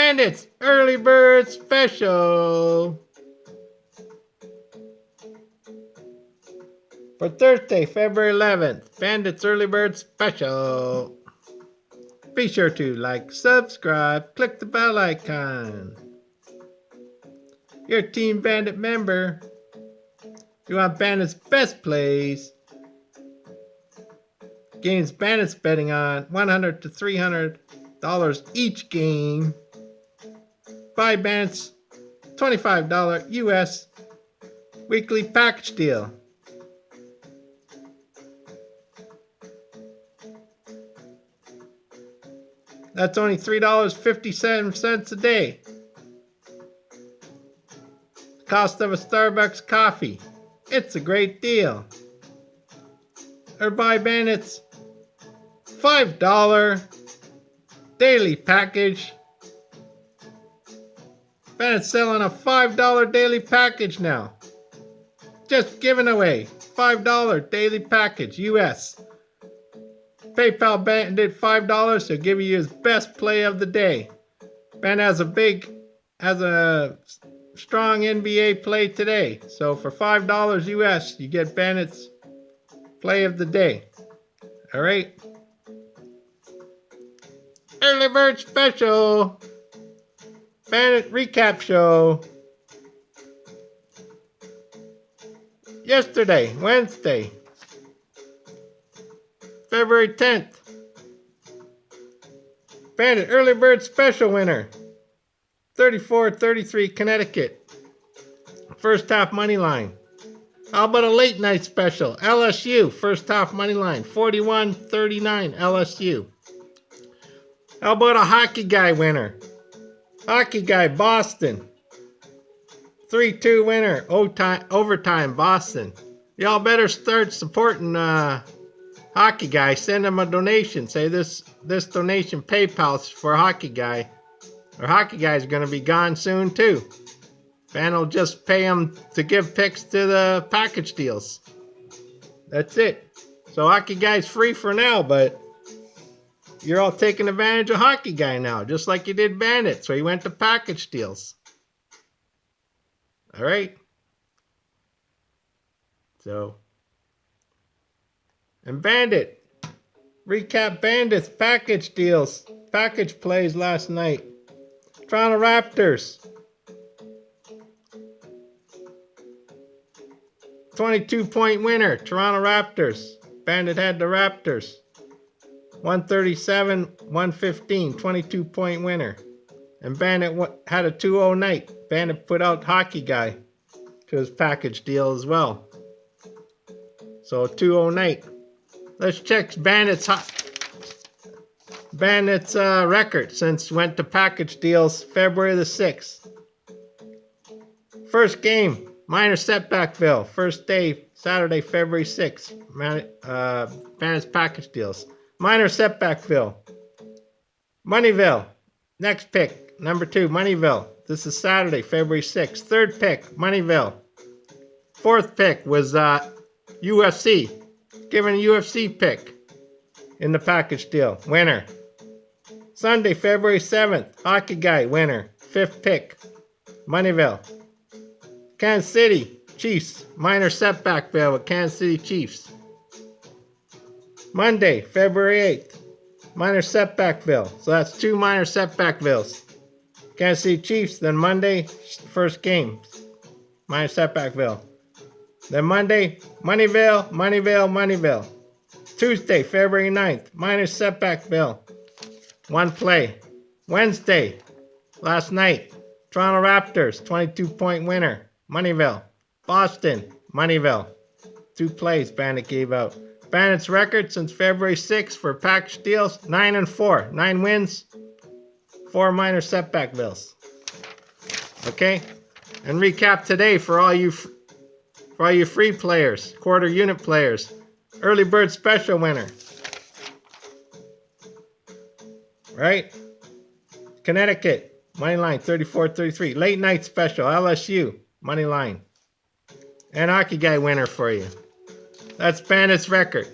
Bandits Early Bird Special for Thursday, February 11th. Bandits Early Bird Special. Be sure to like, subscribe, click the bell icon. You're a Team Bandit member. You want Bandit's best plays. Games Bandit's betting on $100 to $300 each game. Buy Bandit's $25 US weekly package deal. That's only $3.57 a day. Cost of a Starbucks coffee. It's a great deal. Or buy Bandit's $5 daily package. Bandit's selling a $5 daily package now. Just giving away $5 daily package US. PayPal Bandit $5 to give you his best play of the day. Bandit has a strong NBA play today. So for $5 US, you get Bandit's play of the day. All right. Early Bird Special. Bandit Recap Show. Yesterday, Wednesday, February 10th. Bandit Early Bird Special winner. 34-33 Connecticut. First half money line. How about a late night special? LSU first half money line. 41-39 LSU. How about a hockey guy winner? Hockey guy Boston. 3-2 winner. Overtime Boston. Y'all better start supporting hockey guy. Send him a donation. Say this donation PayPal's for hockey guy. Or hockey guy's gonna be gone soon too. Bandit will just pay him to give picks to the package deals. That's it. So hockey guy's free for now, but you're all taking advantage of hockey guy now, just like you did Bandit. So he went to package deals. All right. So, and Bandit, recap Bandit's package deals, package plays last night. Toronto Raptors, 22-point winner, Toronto Raptors. Bandit had the Raptors. 137-115, 22-point winner. And Bandit had a 2-0 night. Bandit put out hockey guy to his package deal as well. So a 2-0 night. Let's check Bandit's record since went to package deals February the 6th. First game, Minor Setbackville. First day, Saturday, February 6th. Bandit's package deals. Minor Setbackville. Moneyville. Next pick, number 2, Moneyville. This is Saturday, February 6th. Third pick, Moneyville. Fourth pick was UFC. Given a UFC pick in the package deal. Winner. Sunday, February 7th. Hockey guy, winner. Fifth pick, Moneyville. Kansas City Chiefs. Minor Setbackville with Kansas City Chiefs. Monday, February 8th. Minor Setbackville. So that's 2 Minor Setbackvilles. Kansas City Chiefs. Then Monday, first game. Minor Setbackville. Then Monday, Moneyville. Tuesday, February 9th. Minor Setbackville. 1 play. Wednesday, last night. Toronto Raptors, 22-point winner. Moneyville. Boston, Moneyville. 2 plays Bandit gave out. Bandit's record since February 6th for package deals, 9-4. 9 wins, 4 Minor Setbackvilles. Okay? And recap today for all you free players, quarter unit players. Early Bird Special winner. Right? Connecticut, money line 34-33. Late night special, LSU, money line. And hockey guy winner for you. That's Bandit's record.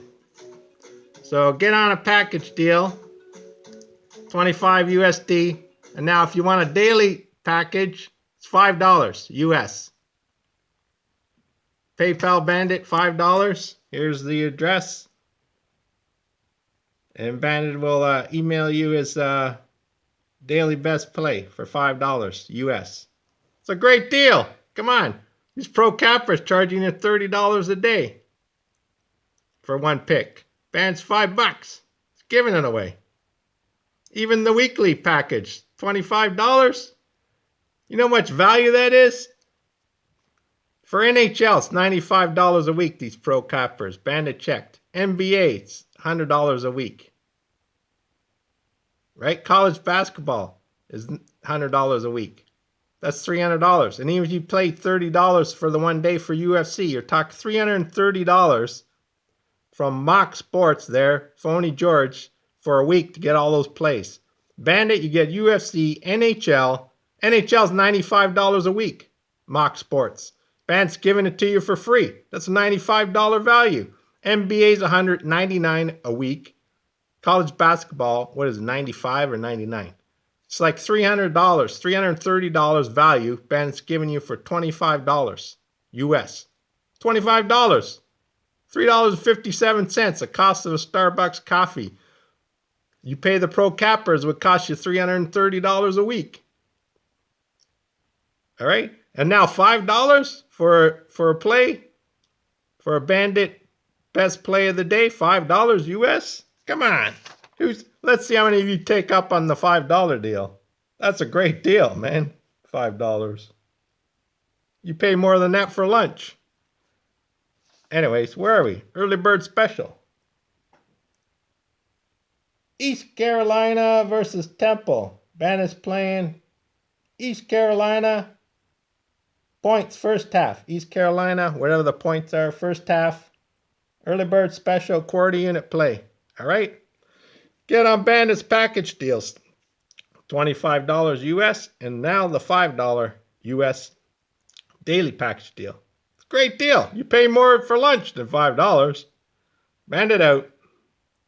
So get on a package deal. $25 USD. And now if you want a daily package, it's $5 US. PayPal Bandit, $5. Here's the address. And Bandit will email you his daily best play for $5 US. It's a great deal. Come on. These pro cappers charging you $30 a day for one pick. Band's $5. It's giving it away. Even the weekly package, $25. You know how much value that is? For NHL, it's $95 a week, these pro cappers. Bandit checked. NBA, it's $100 a week. Right? College basketball is $100 a week. That's $300. And even if you play $30 for the one day for UFC, you're talking $330 from Mock Sports there, Phony George, for a week to get all those plays. Bandit, you get UFC, NHL. NHL's $95 a week. Mock Sports. Bandit's giving it to you for free. That's a $95 value. NBA's $199 a week. College basketball, what is it, $95 or $99? It's like $300, $330 value. Bandit's giving you for $25 US. $25. $3.57, the cost of a Starbucks coffee. You pay the pro cappers, it would cost you $330 a week. All right? And now $5 for a play, for a Bandit best play of the day, $5 US? Come on. Let's see how many of you take up on the $5 deal. That's a great deal, man. $5. You pay more than that for lunch. Anyways, where are we? Early bird special. East Carolina versus Temple. Bandit's playing East Carolina. Points first half. East Carolina, whatever the points are, first half. Early bird special, quarter unit play. All right? Get on Bandit's package deals. $25 US, and now the $5 US daily package deal. It's a great deal. You pay more for lunch than $5. Bandit out.